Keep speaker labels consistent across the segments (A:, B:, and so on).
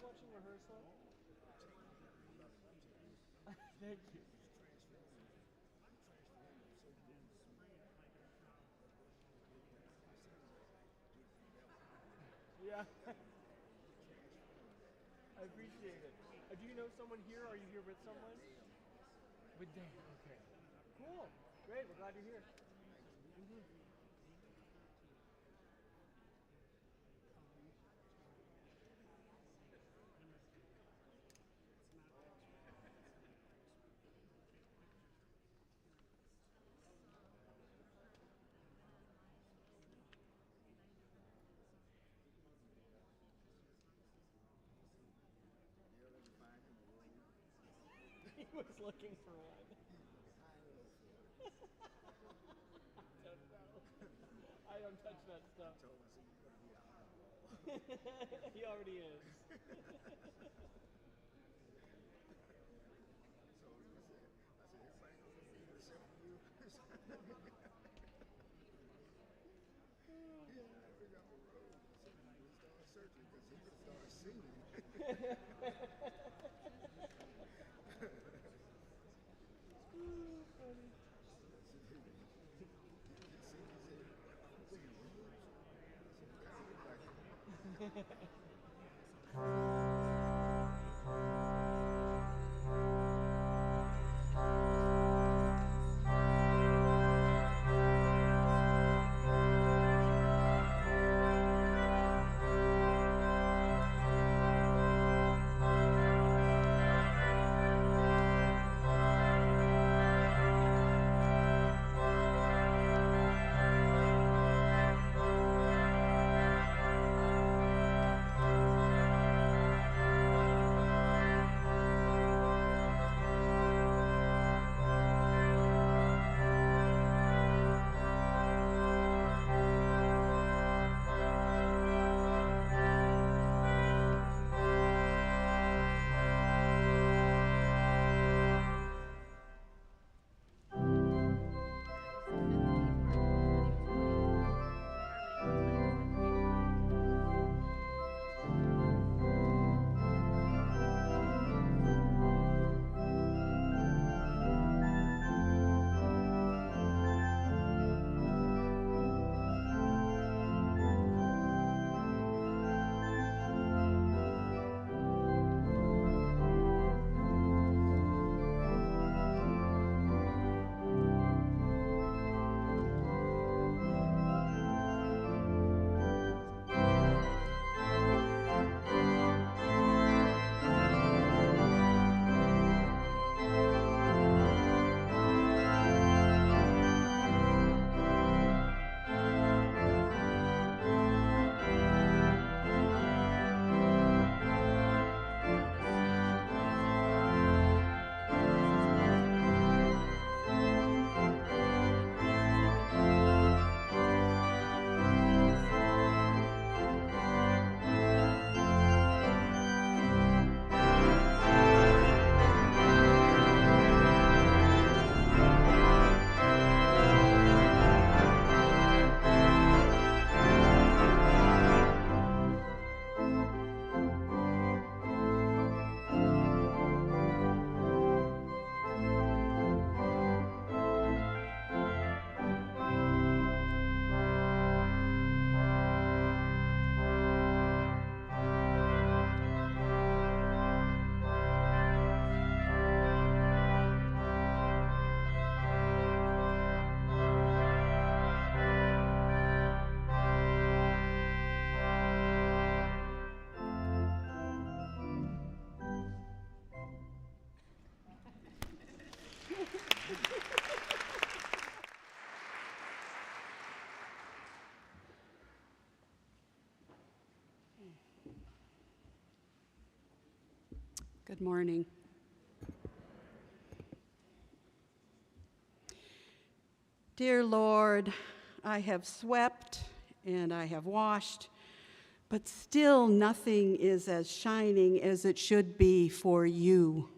A: watching rehearsal? Thank you. Yeah. I appreciate it. Do you know someone here? Are you here with someone? With Dan. Okay. Cool. Great. We're glad you're here. Mm-hmm. He was looking for one. I don't touch that stuff. He already is.
B: Good morning. Dear Lord, I have swept and I have washed, but still nothing is as shining as it should be for you.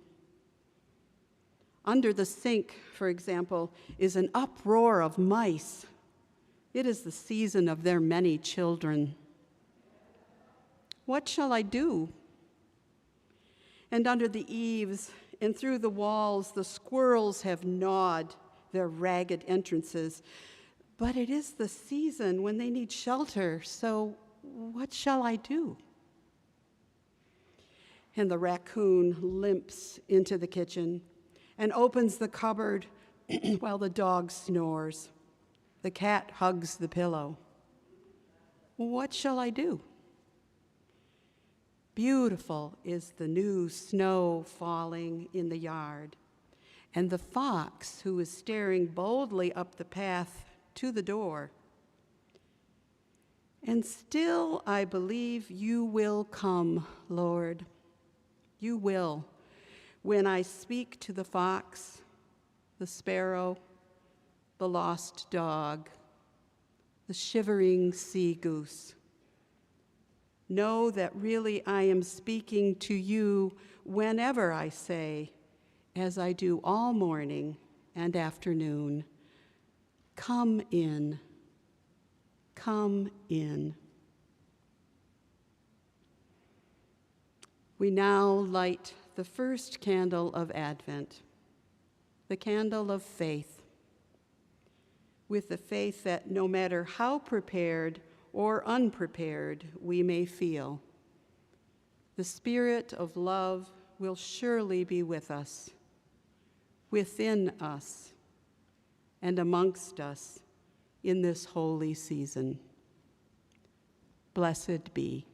B: Under the sink, for example, is an uproar of mice. It is the season of their many children. What shall I do? And under the eaves and through the walls, the squirrels have gnawed their ragged entrances. But it is the season when they need shelter, so what shall I do? And the raccoon limps into the kitchen and opens the cupboard while the dog snores. The cat hugs the pillow. What shall I do? Beautiful is the new snow falling in the yard, and the fox who is staring boldly up the path to the door. And still I believe you will come, Lord. You will, when I speak to the fox, the sparrow, the lost dog, the shivering sea goose. Know that really I am speaking to you whenever I say, as I do all morning and afternoon, come in, come in. We now light the first candle of Advent, the candle of faith, with the faith that no matter how prepared or unprepared we may feel, the Spirit of love will surely be with us, within us, and amongst us in this holy season. Blessed be.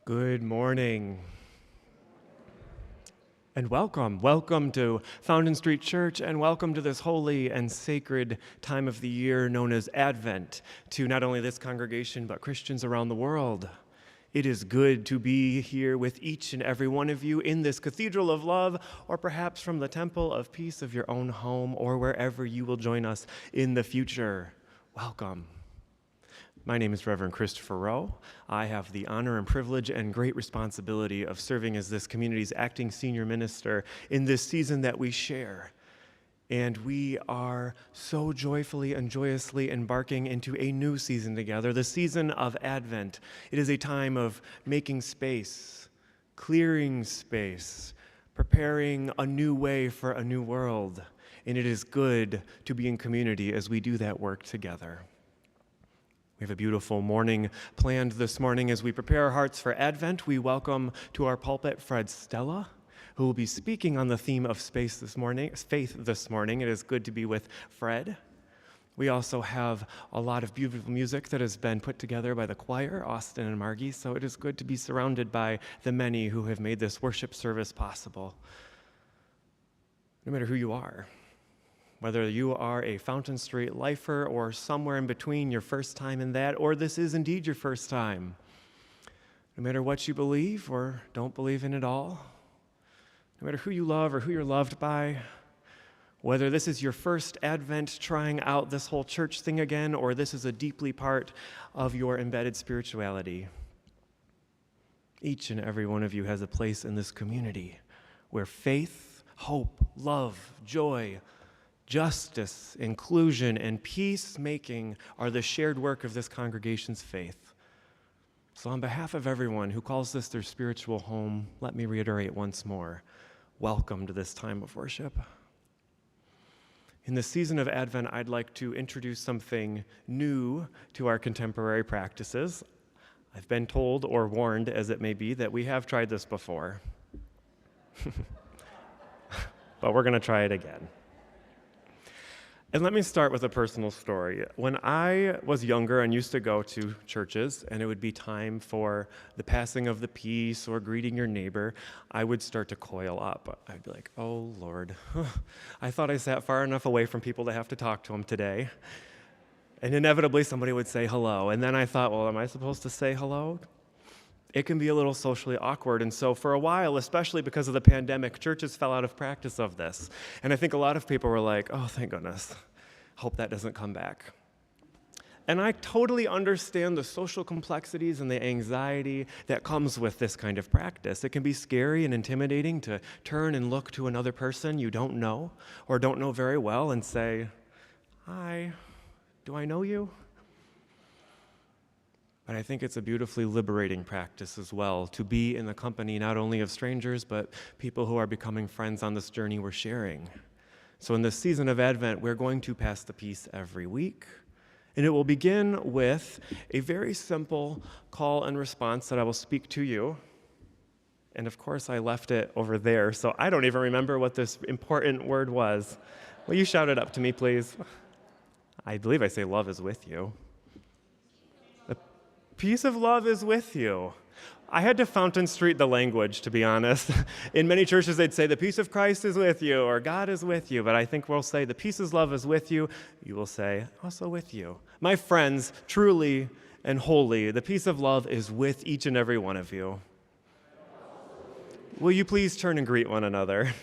A: Good morning. And welcome. Welcome to Fountain Street Church, and welcome to this holy and sacred time of the year known as Advent, to not only this congregation, but Christians around the world. It is good to be here with each and every one of you in this cathedral of love, or perhaps from the temple of peace of your own home, or wherever you will join us in the future. Welcome. My name is Reverend Christopher Rowe. I have the honor and privilege and great responsibility of serving as this community's acting senior minister in this season that we share. And we are so joyfully and joyously embarking into a new season together, the season of Advent. It is a time of making space, clearing space, preparing a new way for a new world. And it is good to be in community as we do that work together. We have a beautiful morning planned this morning. As we prepare our hearts for Advent, we welcome to our pulpit Fred Stella, who will be speaking on the theme of faith this morning. It is good to be with Fred. We also have a lot of beautiful music that has been put together by the choir, Austin and Margie, so it is good to be surrounded by the many who have made this worship service possible. No matter who you are, whether you are a Fountain Street lifer or somewhere in between, your first time in that, or this is indeed your first time. No matter what you believe or don't believe in at all, no matter who you love or who you're loved by, whether this is your first Advent trying out this whole church thing again, or this is a deeply part of your embedded spirituality, each and every one of you has a place in this community where faith, hope, love, joy, justice, inclusion, and peacemaking are the shared work of this congregation's faith. So on behalf of everyone who calls this their spiritual home, let me reiterate once more, welcome to this time of worship. In the season of Advent, I'd like to introduce something new to our contemporary practices. I've been told, or warned as it may be, that we have tried this before. But we're going to try it again. And let me start with a personal story. When I was younger and used to go to churches, and it would be time for the passing of the peace or greeting your neighbor, I would start to coil up. I'd be like, oh, Lord, I thought I sat far enough away from people to have to talk to them today. And inevitably, somebody would say hello. And then I thought, well, am I supposed to say hello? It can be a little socially awkward. And so for a while, especially because of the pandemic, churches fell out of practice of this. And I think a lot of people were like, oh, thank goodness. Hope that doesn't come back. And I totally understand the social complexities and the anxiety that comes with this kind of practice. It can be scary and intimidating to turn and look to another person you don't know or don't know very well and say, hi, do I know you? But I think it's a beautifully liberating practice as well, to be in the company not only of strangers, but people who are becoming friends on this journey we're sharing. So in this season of Advent, we're going to pass the peace every week. And it will begin with a very simple call and response that I will speak to you. And of course, I left it over there, so I don't even remember what this important word was. Will you shout it up to me, please? I believe I say love is with you. Peace of love is with you. I had to Fountain Street the language, to be honest. In many churches, they'd say, the peace of Christ is with you, or God is with you. But I think we'll say, the peace of love is with you. You will say, also with you. My friends, truly and wholly, the peace of love is with each and every one of you. Will you please turn and greet one another?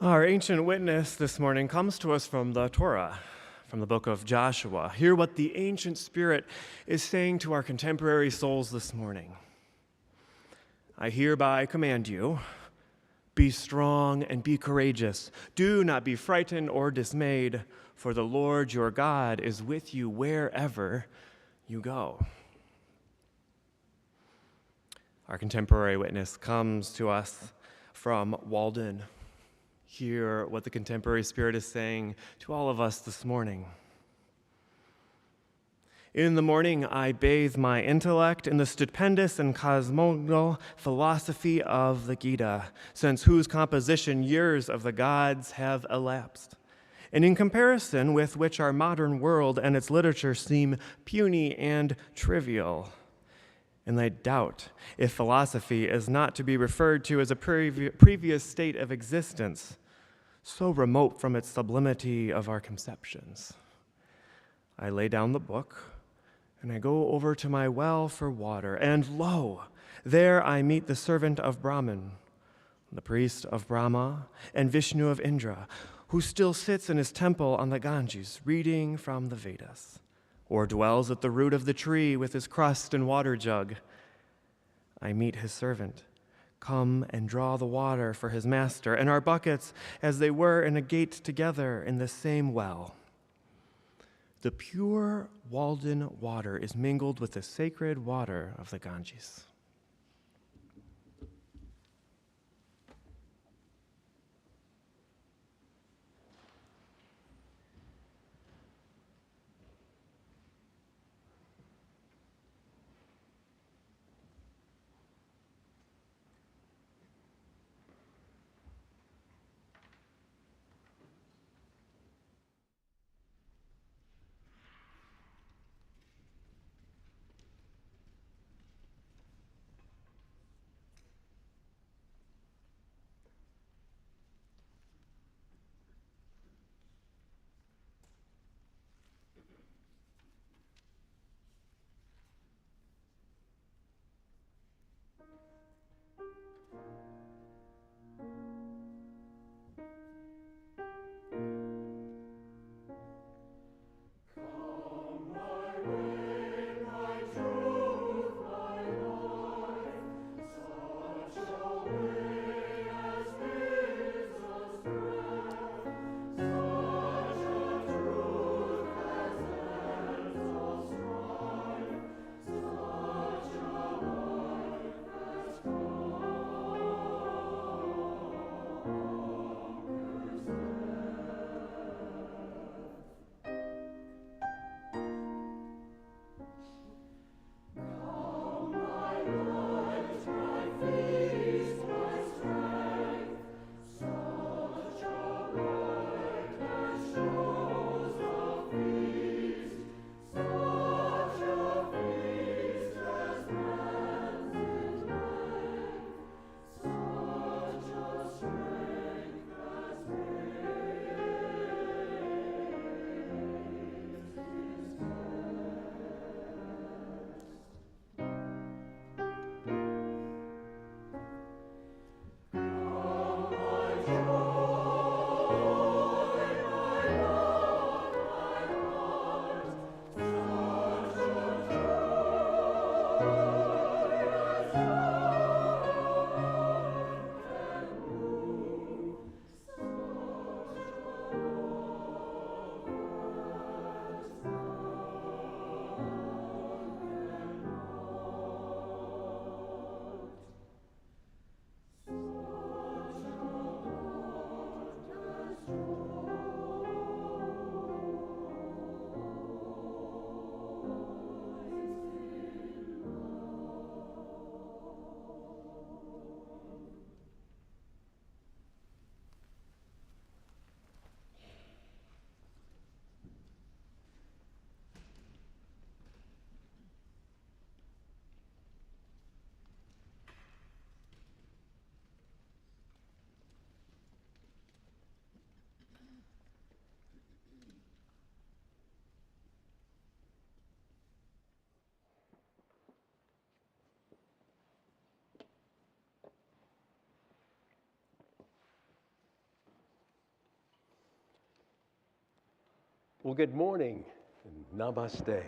A: Our ancient witness this morning comes to us from the Torah, from the book of Joshua. Hear what the ancient spirit is saying to our contemporary souls this morning. I hereby command you, be strong and be courageous. Do not be frightened or dismayed, for the Lord your God is with you wherever you go. Our contemporary witness comes to us from Walden. Hear what the contemporary spirit is saying to all of us this morning. In the morning, I bathe my intellect in the stupendous and cosmological philosophy of the Gita, since whose composition years of the gods have elapsed, and in comparison with which our modern world and its literature seem puny and trivial. And I doubt if philosophy is not to be referred to as a previous state of existence, so remote from its sublimity of our conceptions. I lay down the book, and I go over to my well for water, and lo, there I meet the servant of Brahman, the priest of Brahma, and Vishnu of Indra, who still sits in his temple on the Ganges, reading from the Vedas, or dwells at the root of the tree with his crust and water jug. I meet his servant, come and draw the water for his master, and our buckets as they were in a gate together in the same well. The pure Walden water is mingled with the sacred water of the Ganges.
C: Well, good morning and namaste.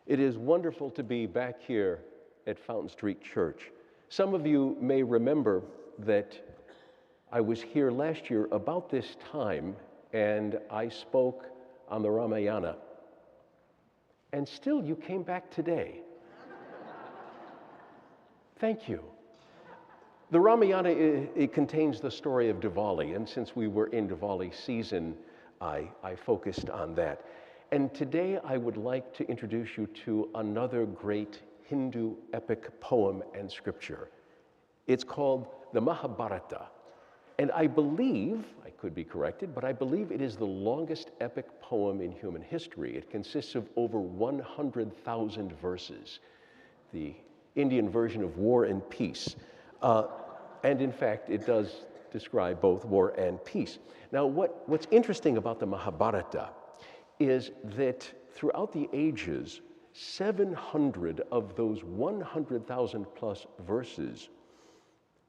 C: It is wonderful to be back here at Fountain Street Church. Some of you may remember that I was here last year about this time and I spoke on the Ramayana. And still you came back today. Thank you. The Ramayana, it contains the story of Diwali, and since we were in Diwali season, I focused on that. And today I would like to introduce you to another great Hindu epic poem and scripture. It's called the Mahabharata. And I believe, I could be corrected, but I believe it is the longest epic poem in human history. It consists of over 100,000 verses, the Indian version of War and Peace. And in fact, it does describe both war and peace. Now, what's interesting about the Mahabharata is that throughout the ages, 700 of those 100,000 plus verses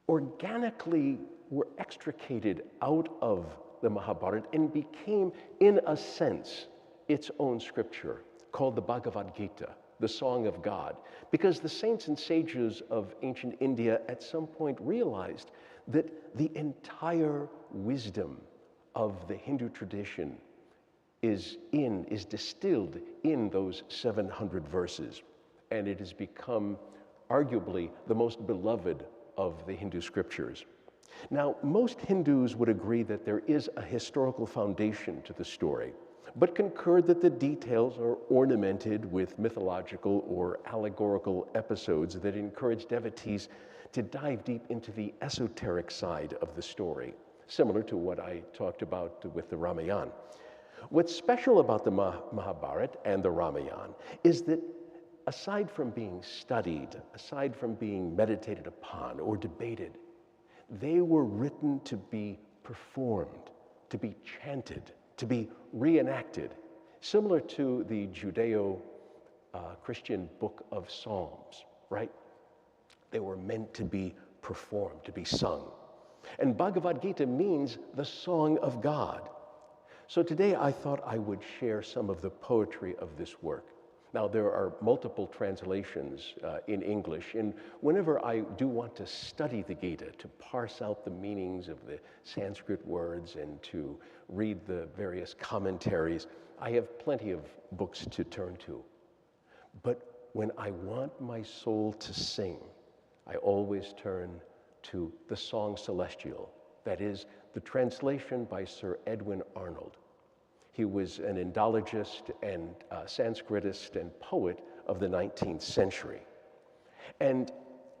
C: organically were extricated out of the Mahabharata and became, in a sense, its own scripture, called the Bhagavad Gita, the Song of God, because the saints and sages of ancient India at some point realized that the entire wisdom of the Hindu tradition is distilled in those 700 verses, and it has become arguably the most beloved of the Hindu scriptures. Now, most Hindus would agree that there is a historical foundation to the story, but concur that the details are ornamented with mythological or allegorical episodes that encourage devotees to dive deep into the esoteric side of the story, similar to what I talked about with the Ramayana. What's special about the Mahabharata and the Ramayana is that aside from being studied, aside from being meditated upon or debated, they were written to be performed, to be chanted, to be reenacted, similar to the Judeo-Christian book of Psalms, right? They were meant to be performed, to be sung. And Bhagavad Gita means the song of God. So today I thought I would share some of the poetry of this work. Now, there are multiple translations in English, and whenever I do want to study the Gita, to parse out the meanings of the Sanskrit words and to read the various commentaries, I have plenty of books to turn to. But when I want my soul to sing, I always turn to the Song Celestial, that is, the translation by Sir Edwin Arnold. He was an Indologist and Sanskritist and poet of the 19th century. And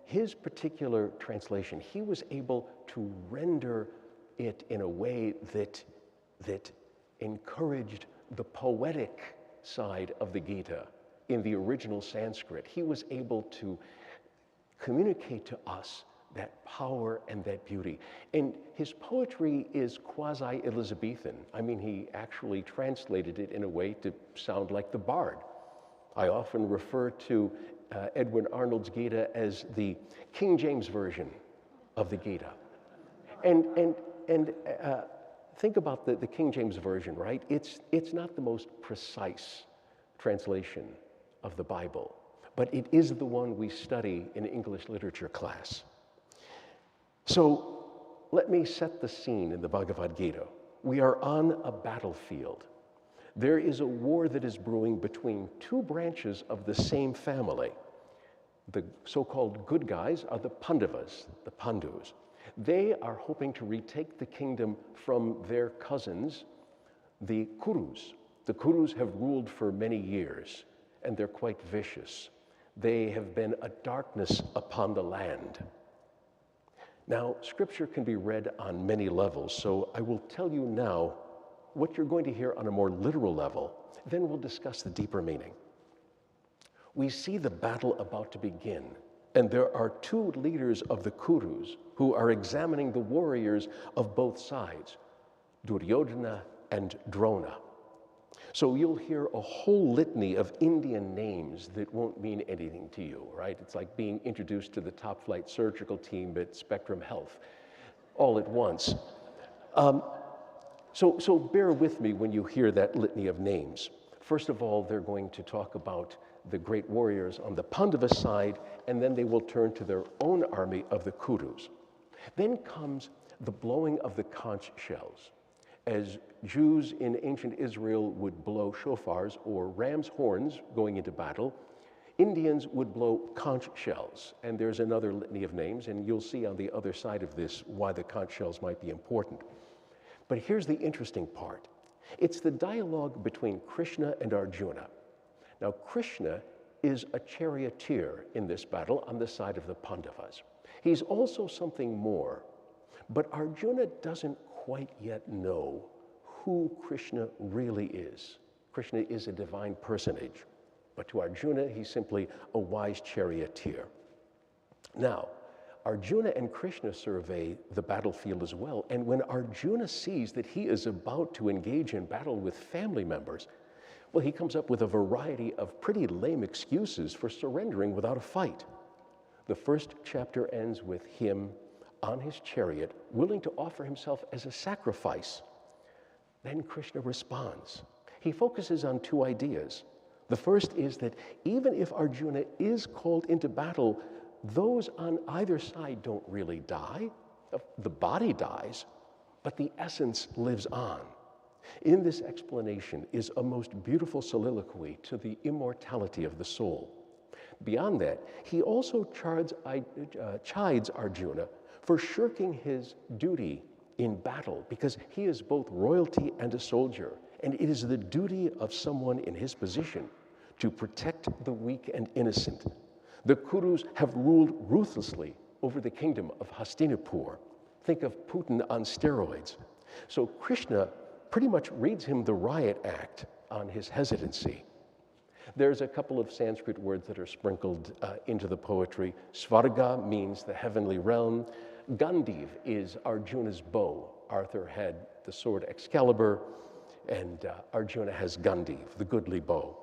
C: his particular translation, he was able to render it in a way that encouraged the poetic side of the Gita in the original Sanskrit. He was able to communicate to us that power and that beauty. And his poetry is quasi-Elizabethan. I mean, he actually translated it in a way to sound like the Bard. I often refer to Edwin Arnold's Gita as the King James version of the Gita. And think about the King James version, right? It's not the most precise translation of the Bible, but it is the one we study in English literature class. So let me set the scene in the Bhagavad Gita. We are on a battlefield. There is a war that is brewing between two branches of the same family. The so-called good guys are the Pandavas, the Pandus. They are hoping to retake the kingdom from their cousins, the Kurus. The Kurus have ruled for many years, and they're quite vicious. They have been a darkness upon the land. Now, Scripture can be read on many levels, so I will tell you now what you're going to hear on a more literal level. Then we'll discuss the deeper meaning. We see the battle about to begin, and there are two leaders of the Kurus who are examining the warriors of both sides, Duryodhana and Drona. So you'll hear a whole litany of Indian names that won't mean anything to you, right? It's like being introduced to the top flight surgical team at Spectrum Health all at once. So bear with me when you hear that litany of names. First of all, they're going to talk about the great warriors on the Pandava side, and then they will turn to their own army of the Kurus. Then comes the blowing of the conch shells. As Jews in ancient Israel would blow shofars or ram's horns going into battle, Indians would blow conch shells. And there's another litany of names, and you'll see on the other side of this why the conch shells might be important. But here's the interesting part. It's the dialogue between Krishna and Arjuna. Now, Krishna is a charioteer in this battle on the side of the Pandavas. He's also something more, but Arjuna doesn't quite yet know who Krishna really is. Krishna is a divine personage, but to Arjuna, he's simply a wise charioteer. Now, Arjuna and Krishna survey the battlefield as well, and when Arjuna sees that he is about to engage in battle with family members, well, he comes up with a variety of pretty lame excuses for surrendering without a fight. The first chapter ends with him on his chariot, willing to offer himself as a sacrifice. Then Krishna responds. He focuses on two ideas. The first is that even if Arjuna is called into battle, those on either side don't really die. The body dies, but the essence lives on. In this explanation is a most beautiful soliloquy to the immortality of the soul. Beyond that, he also chides Arjuna for shirking his duty in battle, because he is both royalty and a soldier, and it is the duty of someone in his position to protect the weak and innocent. The Kurus have ruled ruthlessly over the kingdom of Hastinapur. Think of Putin on steroids. So Krishna pretty much reads him the riot act on his hesitancy. There's a couple of Sanskrit words that are sprinkled into the poetry. Svarga means the heavenly realm. Gandiv is Arjuna's bow. Arthur had the sword Excalibur, and Arjuna has Gandiv, the goodly bow.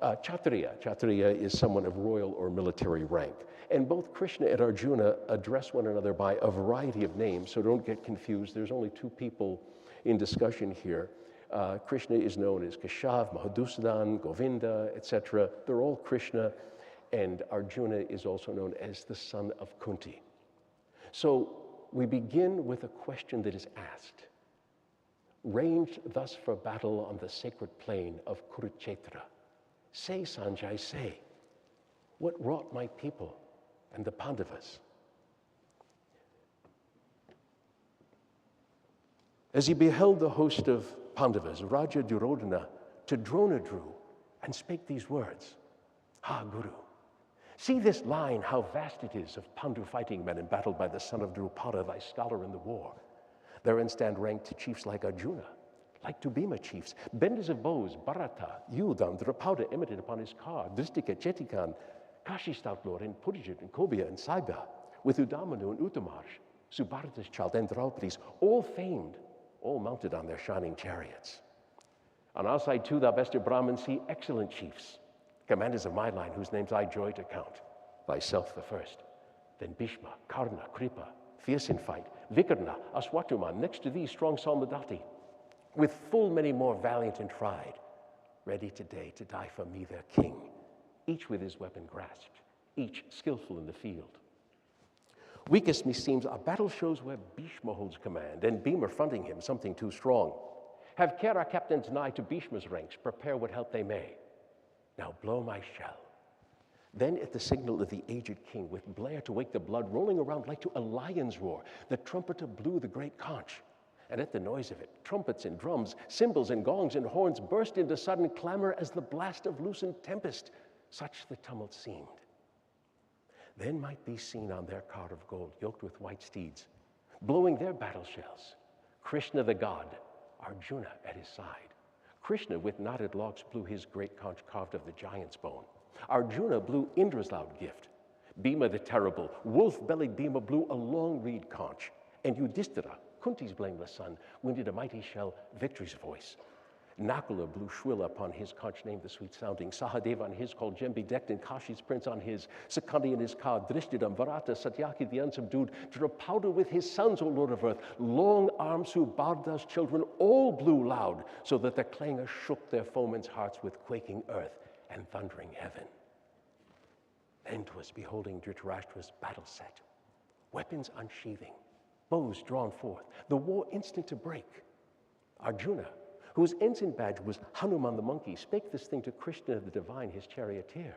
C: Kshatriya is someone of royal or military rank. And both Krishna and Arjuna address one another by a variety of names, so don't get confused. There's only two people in discussion here. Krishna is known as Keshav, Madhusudan, Govinda, etc. They're all Krishna, and Arjuna is also known as the son of Kunti. So we begin with a question that is asked. Ranged thus for battle on the sacred plain of Kurukshetra, say, Sanjay, say, what wrought my people and the Pandavas? As he beheld the host of Pandavas, Raja Duryodhana to Drona drew and spake these words, Ha, Guru, see this line, how vast it is of Pandu fighting men embattled by the son of Drupada, thy scholar in the war. Therein stand ranked chiefs like Arjuna, like to Bhima chiefs, benders of bows, Bharata, Yudan, Drupada imitated upon his car, Dristika, Chetikan, Kashi stout lord, and Pudijit, and Kobya, and Saiba, with Udamanu and Uttamarsh, Subharata's child, and Draupadi's, all famed, all mounted on their shining chariots. On our side, too, thou best of Brahmins see excellent chiefs, commanders of my line, whose names I joy to count. Thyself the first, then Bhishma, Karna, Kripa, fierce in fight, Vikarna, Aswatthama, next to thee, strong Salmadati, with full many more valiant and tried, ready today to die for me, their king, each with his weapon grasped, each skillful in the field. Weakest, meseems, our battle shows where Bhishma holds command, and Bhima fronting him, something too strong. Have care our captains nigh to Bhishma's ranks, prepare what help they may. Now blow my shell. Then at the signal of the aged king, with blare to wake the blood, rolling around like to a lion's roar, the trumpeter blew the great conch. And at the noise of it, trumpets and drums, cymbals and gongs and horns burst into sudden clamor as the blast of loosened tempest. Such the tumult seemed. Then might be seen on their car of gold, yoked with white steeds, blowing their battle shells, Krishna the god, Arjuna at his side. Krishna with knotted locks blew his great conch carved of the giant's bone. Arjuna blew Indra's loud gift. Bhima the terrible, wolf-bellied Bhima blew a long reed conch. And Yudhishthira, Kunti's blameless son, winded a mighty shell, victory's voice. Nakula blew shrill upon his conch, named the sweet-sounding. Sahadeva on his called Jem, bedecked, and Kashi's prince on his. Sakandi in his car, Drishtidam, Varata, Satyaki the unsubdued, Drapauda with his sons, O Lord of earth. Long arms who Bharda's children all blew loud, so that the clangor shook their foemen's hearts with quaking earth and thundering heaven. Then 'twas beholding Dhritarashtra's battle set, weapons unsheathing, bows drawn forth, the war instant to break. Arjuna, whose ensign badge was Hanuman the monkey, spake this thing to Krishna the divine, his charioteer.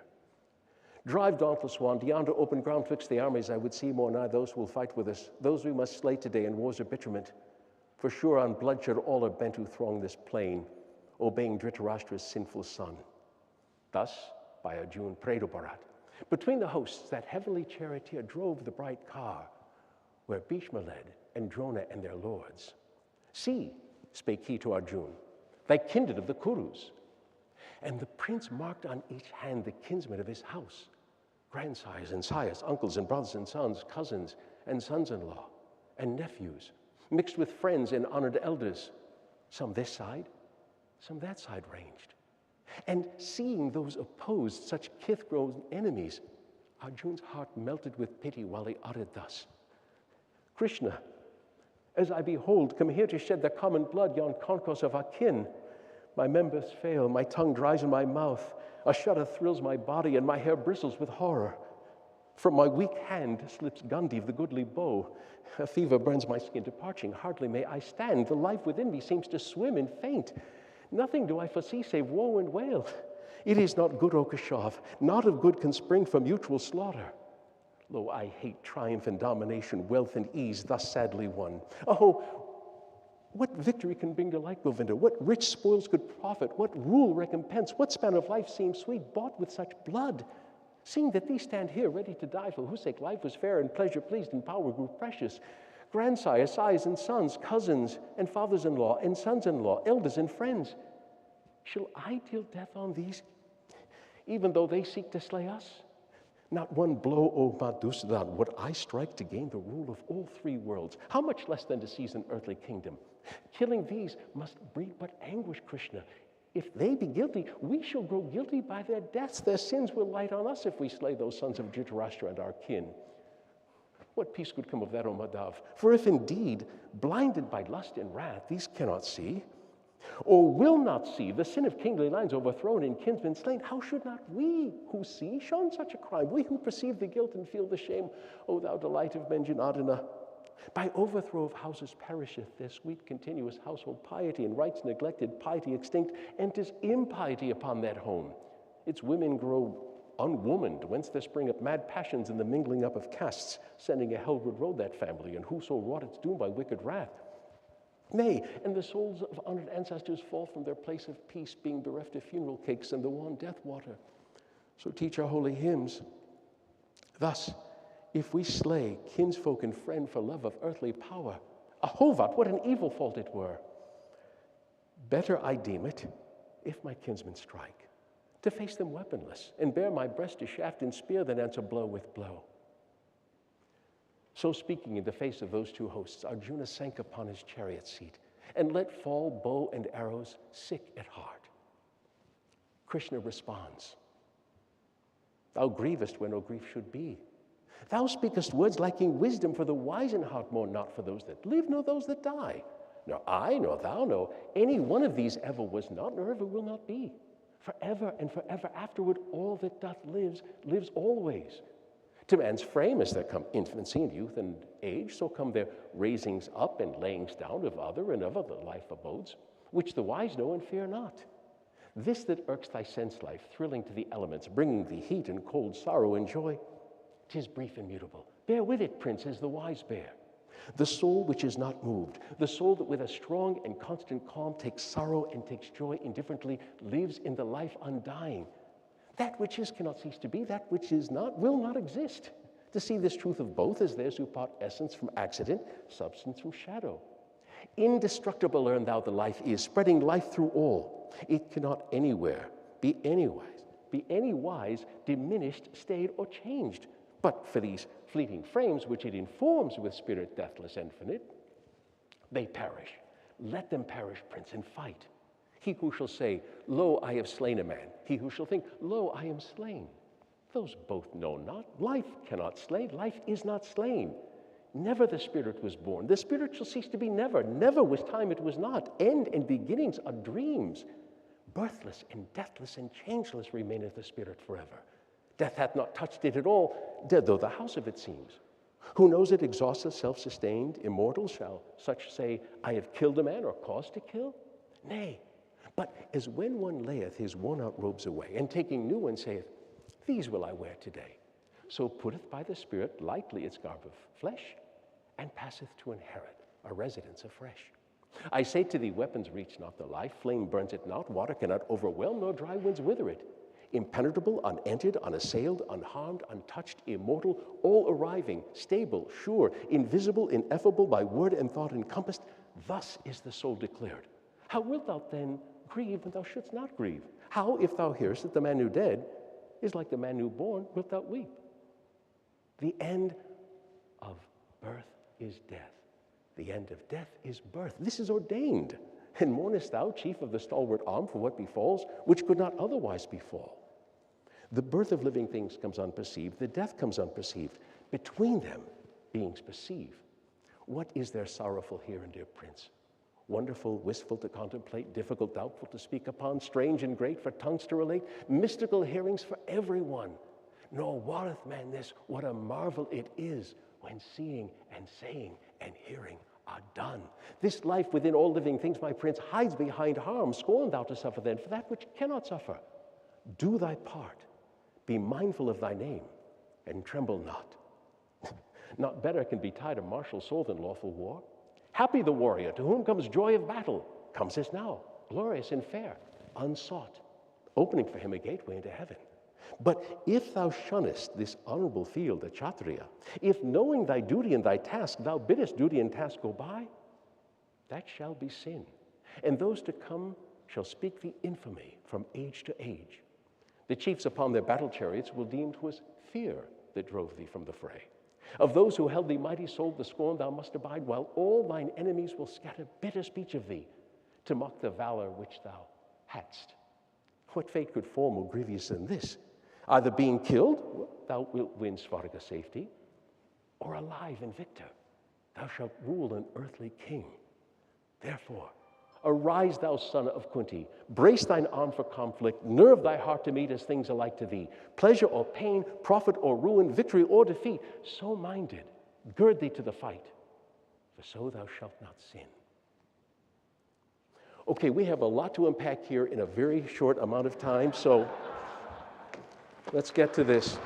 C: Drive, dauntless one, yonder open ground twixt the armies I would see more nigh those who will fight with us, those we must slay today in war's arbitrament. For sure on bloodshed all are bent who throng this plain, obeying Dhritarashtra's sinful son. Thus, by Arjuna prayed, O Bharat, between the hosts that heavenly charioteer drove the bright car, where Bhishma led, and Drona and their lords. See, spake he to Arjuna, thy kindred of the Kurus. And the prince marked on each hand the kinsmen of his house, grandsires and sires, uncles and brothers and sons, cousins and sons-in-law, and nephews, mixed with friends and honored elders, some this side, some that side ranged. And seeing those opposed, such kith-grown enemies, Arjuna's heart melted with pity while he uttered thus, Krishna, as I behold, come here to shed the common blood, yon concourse of our kin, my members fail, my tongue dries in my mouth, a shudder thrills my body, and my hair bristles with horror. From my weak hand slips Gandhi, the goodly bow. A fever burns my skin to parching, hardly may I stand. The life within me seems to swim and faint. Nothing do I foresee save woe and wail. It is not good, O Keshav, not of good can spring from mutual slaughter. Lo, I hate triumph and domination, wealth and ease thus sadly won. Oh, what victory can bring delight, Govinda? What rich spoils could profit? What rule recompense? What span of life seems sweet, bought with such blood? Seeing that these stand here ready to die, for whose sake life was fair and pleasure pleased and power grew precious. Grandsires, sires and sons, cousins and fathers-in-law and sons-in-law, elders and friends. Shall I deal death on these, even though they seek to slay us? Not one blow, O Madhusudan, would I strike to gain the rule of all three worlds. How much less than to seize an earthly kingdom? Killing these must breed but anguish, Krishna. If they be guilty, we shall grow guilty by their deaths. Their sins will light on us if we slay those sons of Dhritarashtra and our kin. What peace could come of that, O Madhav? For if indeed, blinded by lust and wrath, these cannot see, or will not see the sin of kingly lines overthrown and kinsmen slain, how should not we who see shun such a crime? We who perceive the guilt and feel the shame, O thou delight of men, Janardana. By overthrow of houses perisheth their sweet continuous household piety, and rights neglected, piety extinct, enters impiety upon that home. Its women grow unwomaned, whence there spring up mad passions and the mingling up of castes, sending a hellward road that family, and whoso wrought its doom by wicked wrath. Nay, and the souls of honored ancestors fall from their place of peace, being bereft of funeral cakes and the wan death water. So teach our holy hymns. Thus, if we slay kinsfolk and friend for love of earthly power, ahovat, what an evil fault it were. Better I deem it, if my kinsmen strike, to face them weaponless, and bear my breast to shaft and spear, than answer blow with blow. So speaking in the face of those two hosts, Arjuna sank upon his chariot seat and let fall bow and arrows, sick at heart. Krishna responds, Thou grievest where no grief should be. Thou speakest words lacking wisdom, for the wise in heart mourn not for those that live, nor those that die. Nor I, nor thou, nor any one of these ever was not, nor ever will not be. Forever and forever afterward, all that doth lives always. To man's frame, as there come infancy and youth and age, so come their raisings up and layings down of other and of other life abodes, which the wise know and fear not. This that irks thy sense life, thrilling to the elements, bringing thee heat and cold, sorrow and joy, 'tis brief and mutable. Bear with it, prince, as the wise bear. The soul which is not moved, the soul that with a strong and constant calm takes sorrow and takes joy indifferently, lives in the life undying. That which is cannot cease to be, that which is not will not exist. To see this truth of both as theirs who part essence from accident, substance from shadow. Indestructible learn thou the life is, spreading life through all. It cannot anywhere be anywise diminished, stayed, or changed. But for these fleeting frames which it informs with spirit deathless infinite, they perish. Let them perish, prince, and fight. He who shall say, lo, I have slain a man. He who shall think, lo, I am slain. Those both know not. Life cannot slay. Life is not slain. Never the spirit was born. The spirit shall cease to be never. Never was time it was not. End and beginnings are dreams. Birthless and deathless and changeless remaineth the spirit forever. Death hath not touched it at all, dead though the house of it seems. Who knows it exhaustless, self-sustained, immortal, shall such say, I have killed a man or caused to kill? Nay, but as when one layeth his worn-out robes away, and taking new ones saith, these will I wear today, so putteth by the Spirit lightly its garb of flesh, and passeth to inherit a residence afresh. I say to thee, weapons reach not the life, flame burns it not, water cannot overwhelm, nor dry winds wither it. Impenetrable, unentered, unassailed, unharmed, untouched, immortal, all arriving, stable, sure, invisible, ineffable, by word and thought encompassed, thus is the soul declared. How wilt thou then grieve when thou shouldst not grieve? How, if thou hearest that the man new dead is like the man new born, wilt thou weep? The end of birth is death. The end of death is birth. This is ordained. And mournest thou, chief of the stalwart arm, for what befalls, which could not otherwise befall? The birth of living things comes unperceived. The death comes unperceived. Between them, beings perceive. What is there sorrowful here, dear prince? Wonderful, wistful to contemplate, difficult, doubtful to speak upon, strange and great for tongues to relate, mystical hearings for everyone. Nor wotteth man this, what a marvel it is when seeing and saying and hearing are done. This life within all living things, my prince, hides behind harm. Scorn thou to suffer then for that which cannot suffer. Do thy part. Be mindful of thy name, and tremble not. Not better can betide a martial soul than lawful war. Happy the warrior to whom comes joy of battle. Comes this now, glorious and fair, unsought, opening for him a gateway into heaven. But if thou shunnest this honorable field, a Kshatriya, if knowing thy duty and thy task, thou biddest duty and task go by, that shall be sin. And those to come shall speak the infamy from age to age. The chiefs upon their battle chariots will deem 'twas fear that drove thee from the fray. Of those who held thee mighty souled, the scorn thou must abide, while all thine enemies will scatter bitter speech of thee to mock the valor which thou hadst. What fate could fall more grievous than this? Either being killed, thou wilt win Svarga safety, or alive and victor, thou shalt rule an earthly king. Therefore, arise, thou son of Kunti, brace thine arm for conflict, nerve thy heart to meet as things alike to thee, pleasure or pain, profit or ruin, victory or defeat. So minded, gird thee to the fight, for so thou shalt not sin. Okay, we have a lot to unpack here in a very short amount of time, so let's get to this.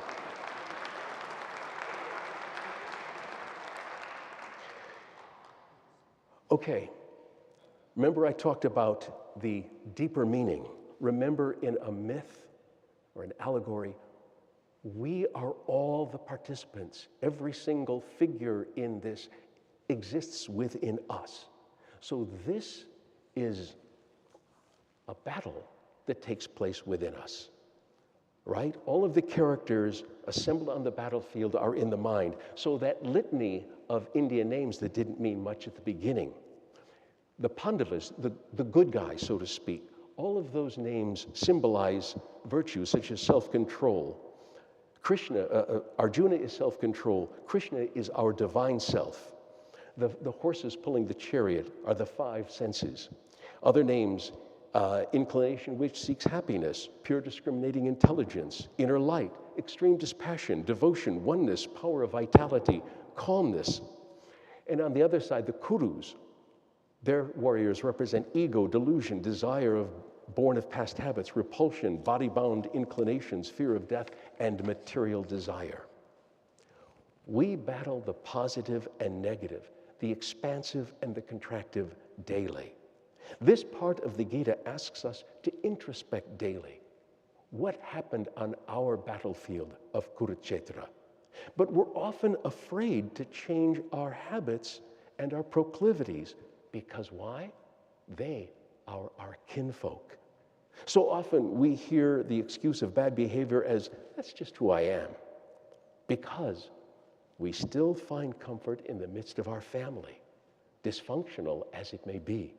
C: Okay, remember I talked about the deeper meaning. Remember, in a myth or an allegory, we are all the participants. Every single figure in this exists within us. So this is a battle that takes place within us. Right? All of the characters assembled on the battlefield are in the mind. So that litany of Indian names that didn't mean much at the beginning, the Pandavas, the good guys, so to speak, all of those names symbolize virtues such as self-control. Krishna, Arjuna is self-control. Krishna is our divine self. The horses pulling the chariot are the five senses. Other names, inclination which seeks happiness, pure discriminating intelligence, inner light, extreme dispassion, devotion, oneness, power of vitality, calmness. And on the other side, the Kurus, their warriors represent ego, delusion, desire born of past habits, repulsion, body-bound inclinations, fear of death, and material desire. We battle the positive and negative, the expansive and the contractive daily. This part of the Gita asks us to introspect daily. What happened on our battlefield of Kurukshetra? But we're often afraid to change our habits and our proclivities because why? They are our kinfolk. So often we hear the excuse of bad behavior as, that's just who I am, because we still find comfort in the midst of our family, dysfunctional as it may be.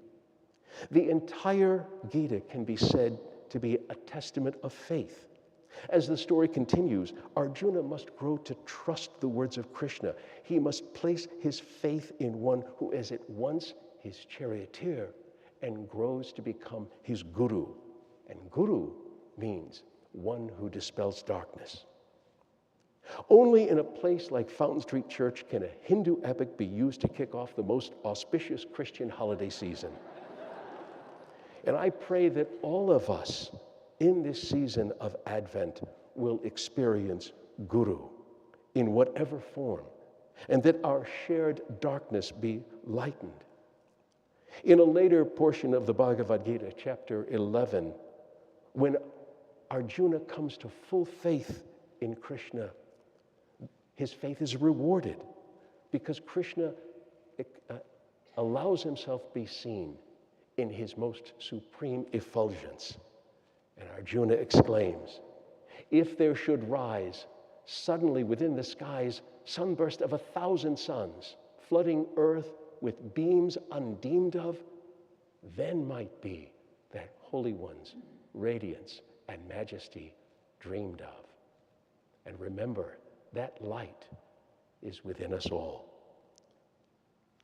C: The entire Gita can be said to be a testament of faith. As the story continues, Arjuna must grow to trust the words of Krishna. He must place his faith in one who is at once his charioteer and grows to become his guru. And guru means one who dispels darkness. Only in a place like Fountain Street Church can a Hindu epic be used to kick off the most auspicious Christian holiday season. And I pray that all of us in this season of Advent will experience Guru in whatever form, and that our shared darkness be lightened. In a later portion of the Bhagavad Gita, chapter 11, when Arjuna comes to full faith in Krishna, his faith is rewarded because Krishna allows himself be seen in his most supreme effulgence. And Arjuna exclaims, "If there should rise suddenly within the skies sunburst of 1,000 suns, flooding earth with beams undeemed of, then might be that Holy One's radiance and majesty dreamed of." And remember, that light is within us all.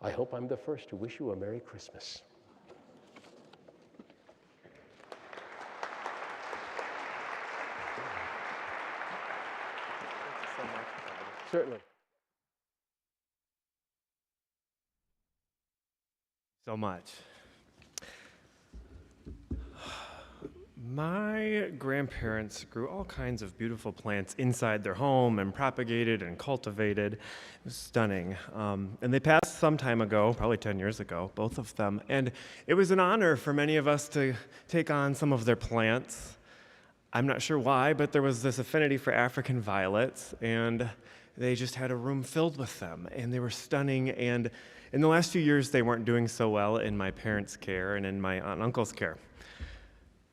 C: I hope I'm the first to wish you a Merry Christmas. Certainly.
A: So much. My grandparents grew all kinds of beautiful plants inside their home and propagated and cultivated. It was stunning. And they passed some time ago, probably 10 years ago, both of them. And it was an honor for many of us to take on some of their plants. I'm not sure why, but there was this affinity for African violets, and they just had a room filled with them, and they were stunning. And in the last few years, they weren't doing so well in my parents' care and in my aunt and uncle's care.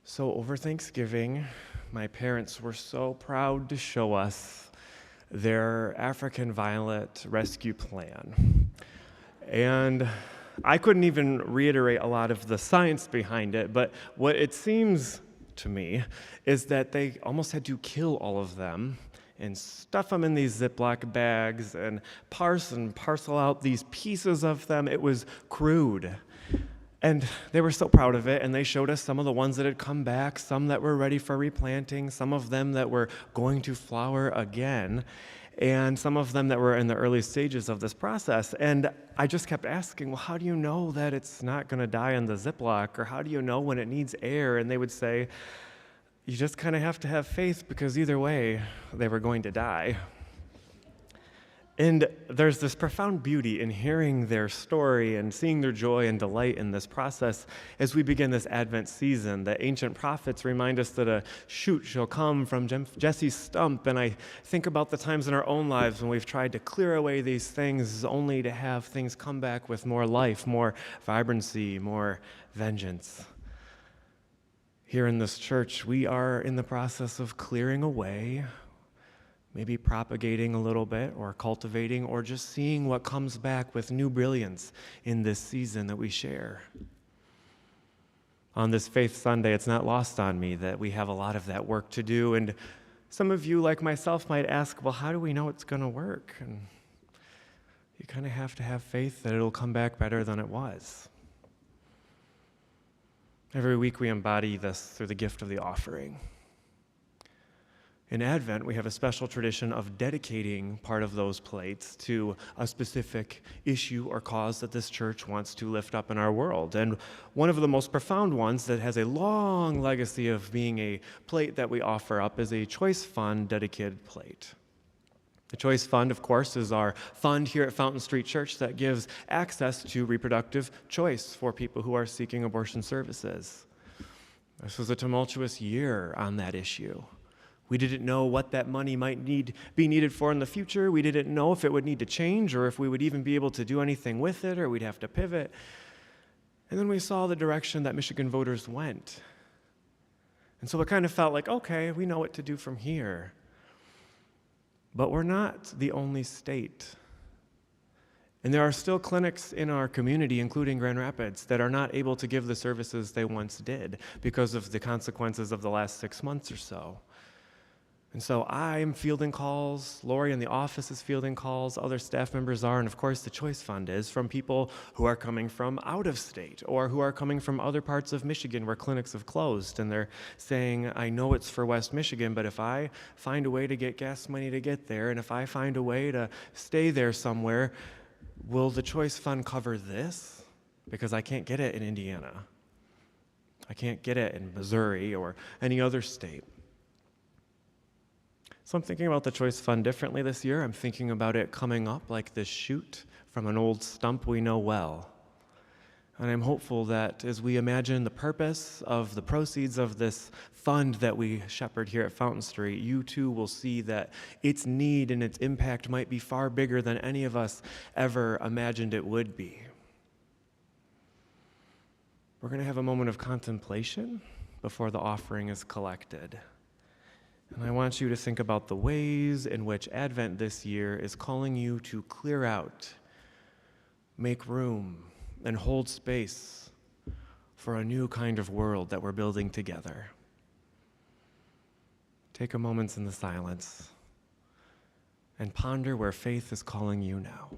A: So over Thanksgiving, my parents were so proud to show us their African violet rescue plan. And I couldn't even reiterate a lot of the science behind it, but what it seems to me is that they almost had to kill all of them and stuff them in these Ziploc bags and parcel out these pieces of them. It was crude. And they were so proud of it, and they showed us some of the ones that had come back, some that were ready for replanting, some of them that were going to flower again, and some of them that were in the early stages of this process. And I just kept asking, well, how do you know that it's not going to die in the Ziploc, or how do you know when it needs air? And they would say, you just kind of have to have faith, because either way, they were going to die. And there's this profound beauty in hearing their story and seeing their joy and delight in this process as we begin this Advent season. The ancient prophets remind us that a shoot shall come from Jesse's stump, and I think about the times in our own lives when we've tried to clear away these things only to have things come back with more life, more vibrancy, more vengeance. Here in this church, we are in the process of clearing away, maybe propagating a little bit, or cultivating, or just seeing what comes back with new brilliance in this season that we share. On this Faith Sunday, it's not lost on me that we have a lot of that work to do, and some of you, like myself, might ask, well, how do we know it's going to work? And you kind of have to have faith that it'll come back better than it was. Every week we embody this through the gift of the offering. In Advent, we have a special tradition of dedicating part of those plates to a specific issue or cause that this church wants to lift up in our world. And one of the most profound ones that has a long legacy of being a plate that we offer up is a Choice Fund dedicated plate. The Choice Fund, of course, is our fund here at Fountain Street Church that gives access to reproductive choice for people who are seeking abortion services. This was a tumultuous year on that issue. We didn't know what that money might be needed for in the future. We didn't know if it would need to change or if we would even be able to do anything with it, or we'd have to pivot. And then we saw the direction that Michigan voters went. And so it kind of felt like, okay, we know what to do from here. But we're not the only state. And there are still clinics in our community, including Grand Rapids, that are not able to give the services they once did because of the consequences of the last 6 months or so. And so I'm fielding calls, Lori in the office is fielding calls, other staff members are, and of course the Choice Fund is, from people who are coming from out of state or who are coming from other parts of Michigan where clinics have closed. And they're saying, I know it's for West Michigan, but if I find a way to get gas money to get there, and if I find a way to stay there somewhere, will the Choice Fund cover this? Because I can't get it in Indiana. I can't get it in Missouri or any other state. So I'm thinking about the Choice Fund differently this year. I'm thinking about it coming up like this shoot from an old stump we know well. And I'm hopeful that as we imagine the purpose of the proceeds of this fund that we shepherd here at Fountain Street, you too will see that its need and its impact might be far bigger than any of us ever imagined it would be. We're going to have a moment of contemplation before the offering is collected. And I want you to think about the ways in which Advent this year is calling you to clear out, make room, and hold space for a new kind of world that we're building together. Take a moment in the silence and ponder where faith is calling you now.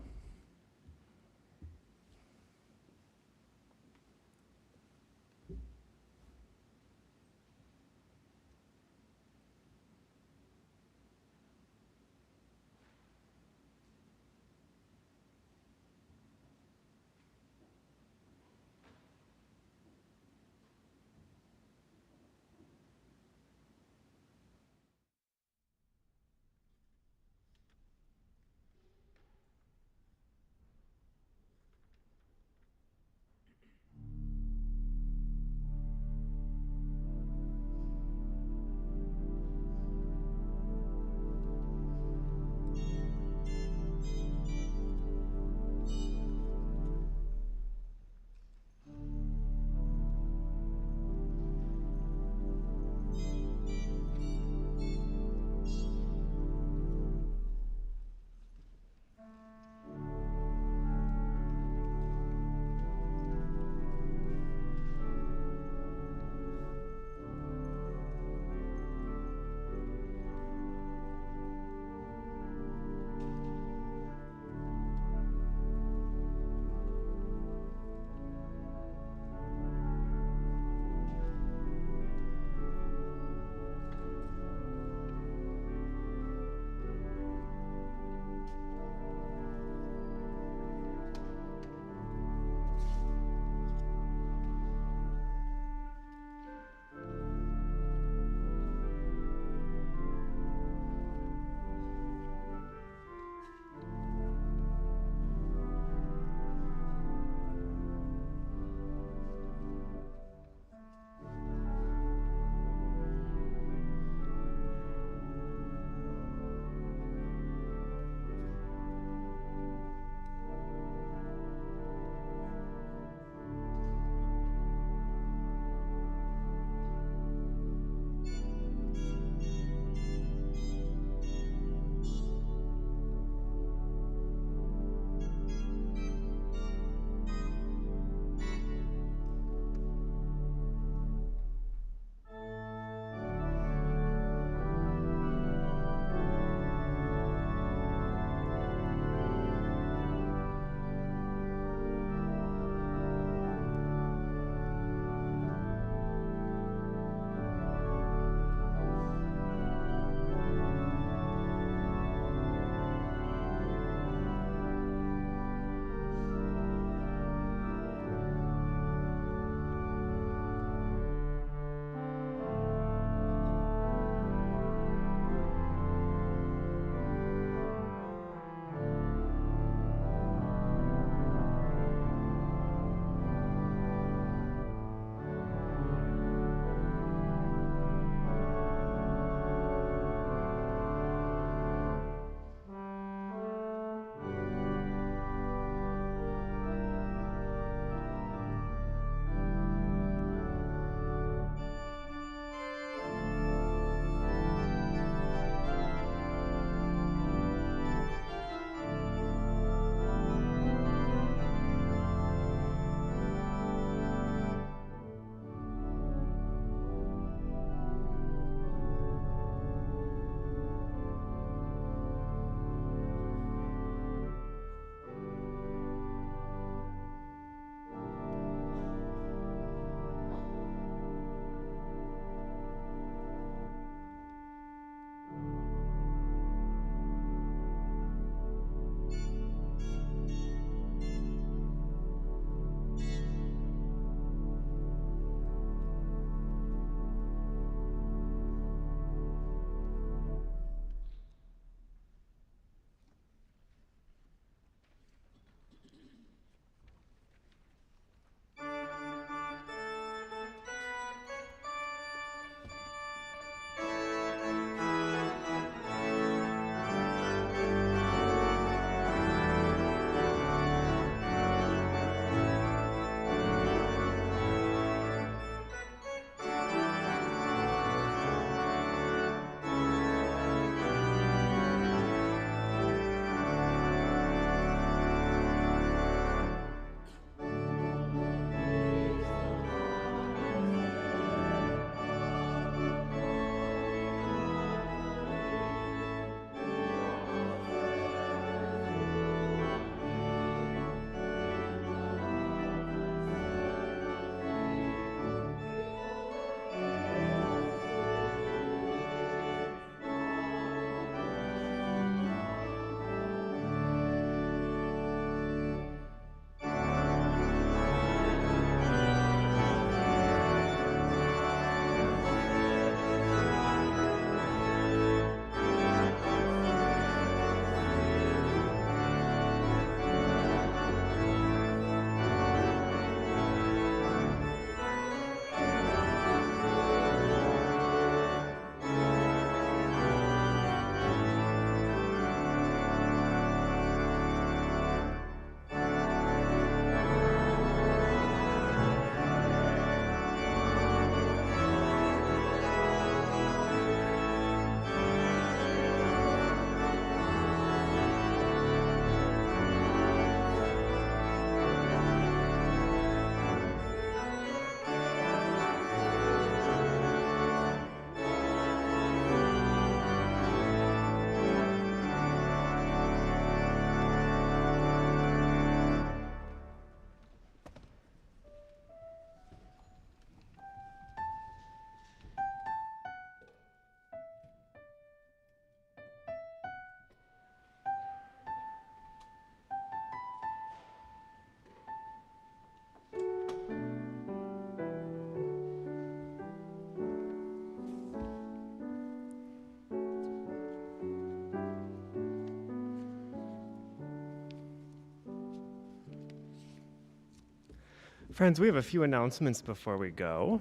A: Friends, we have a few announcements before we go.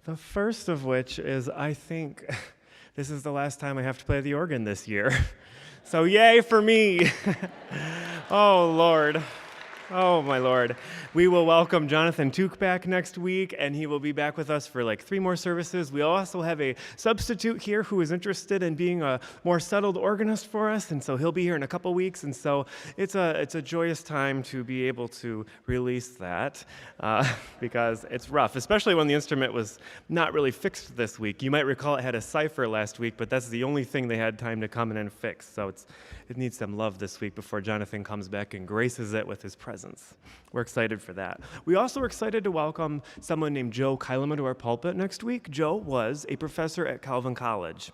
A: The first of which is, I think this is the last time I have to play the organ this year. So yay for me. Oh, Lord. Oh, my Lord. We will welcome Jonathan Took back next week, and he will be back with us for like 3 more services. We also have a substitute here who is interested in being a more settled organist for us, and so he'll be here in a couple weeks. And so it's a joyous time to be able to release that because it's rough, especially when the instrument was not really fixed this week. You might recall it had a cipher last week, but that's the only thing they had time to come in and fix. So it needs some love this week before Jonathan comes back and graces it with his presence. We're excited for that. We also are excited to welcome someone named Joe Kylema to our pulpit next week. Joe was a professor at Calvin College,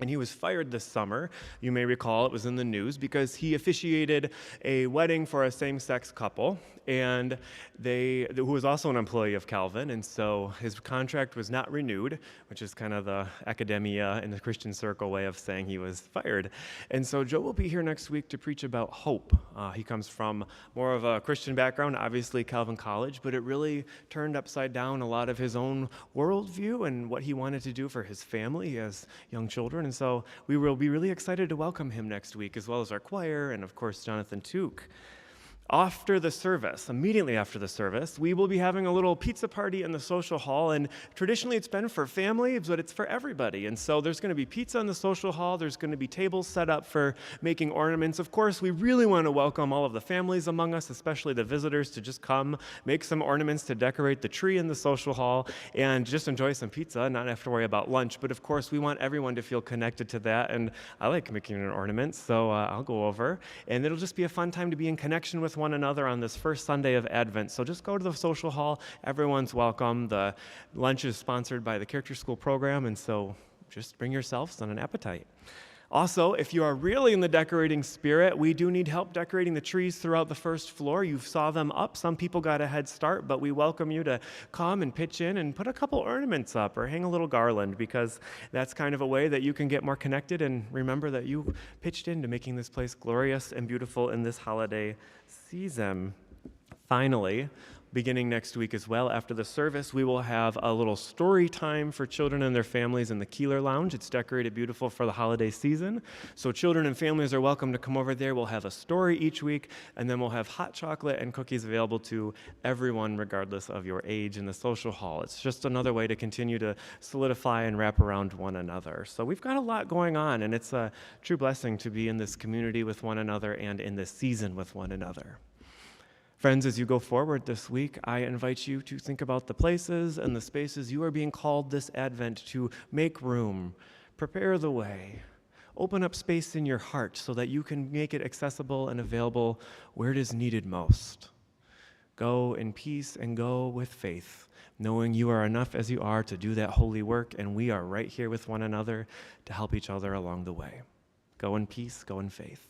A: and he was fired this summer. You may recall it was in the news because he officiated a wedding for a same-sex couple, and who was also an employee of Calvin, and so his contract was not renewed, which is kind of the academia in the Christian circle way of saying he was fired. And so Joe will be here next week to preach about hope. He comes from more of a Christian background, obviously Calvin College, but it really turned upside down a lot of his own worldview and what he wanted to do for his family as young children. And so we will be really excited to welcome him next week, as well as our choir and, of course, Jonathan Took. After the service, immediately after the service, we will be having a little pizza party in the social hall, and traditionally it's been for families, but it's for everybody. And so there's going to be pizza in the social hall, there's going to be tables set up for making ornaments. Of course, we really want to welcome all of the families among us, especially the visitors, to just come, make some ornaments to decorate the tree in the social hall, and just enjoy some pizza, not have to worry about lunch. But of course, we want everyone to feel connected to that, and I like making an ornament, so I'll go over. And it'll just be a fun time to be in connection with one another on this first Sunday of Advent. So just go to the social hall. Everyone's welcome. The lunch is sponsored by the Character School program, and so just bring yourselves on an appetite. Also, if you are really in the decorating spirit, we do need help decorating the trees throughout the first floor. You saw them up. Some people got a head start, but we welcome you to come and pitch in and put a couple ornaments up or hang a little garland, because that's kind of a way that you can get more connected and remember that you pitched into making this place glorious and beautiful in this holiday season. Finally, beginning next week as well, after the service, we will have a little story time for children and their families in the Keeler Lounge. It's decorated beautiful for the holiday season. So children and families are welcome to come over there. We'll have a story each week, and then we'll have hot chocolate and cookies available to everyone, regardless of your age, in the social hall. It's just another way to continue to solidify and wrap around one another. So we've got a lot going on, and it's a true blessing to be in this community with one another and in this season with one another. Friends, as you go forward this week, I invite you to think about the places and the spaces you are being called this Advent to make room, prepare the way, open up space in your heart so that you can make it accessible and available where it is needed most. Go in peace and go with faith, knowing you are enough as you are to do that holy work, and we are right here with one another to help each other along the way. Go in peace, go in faith.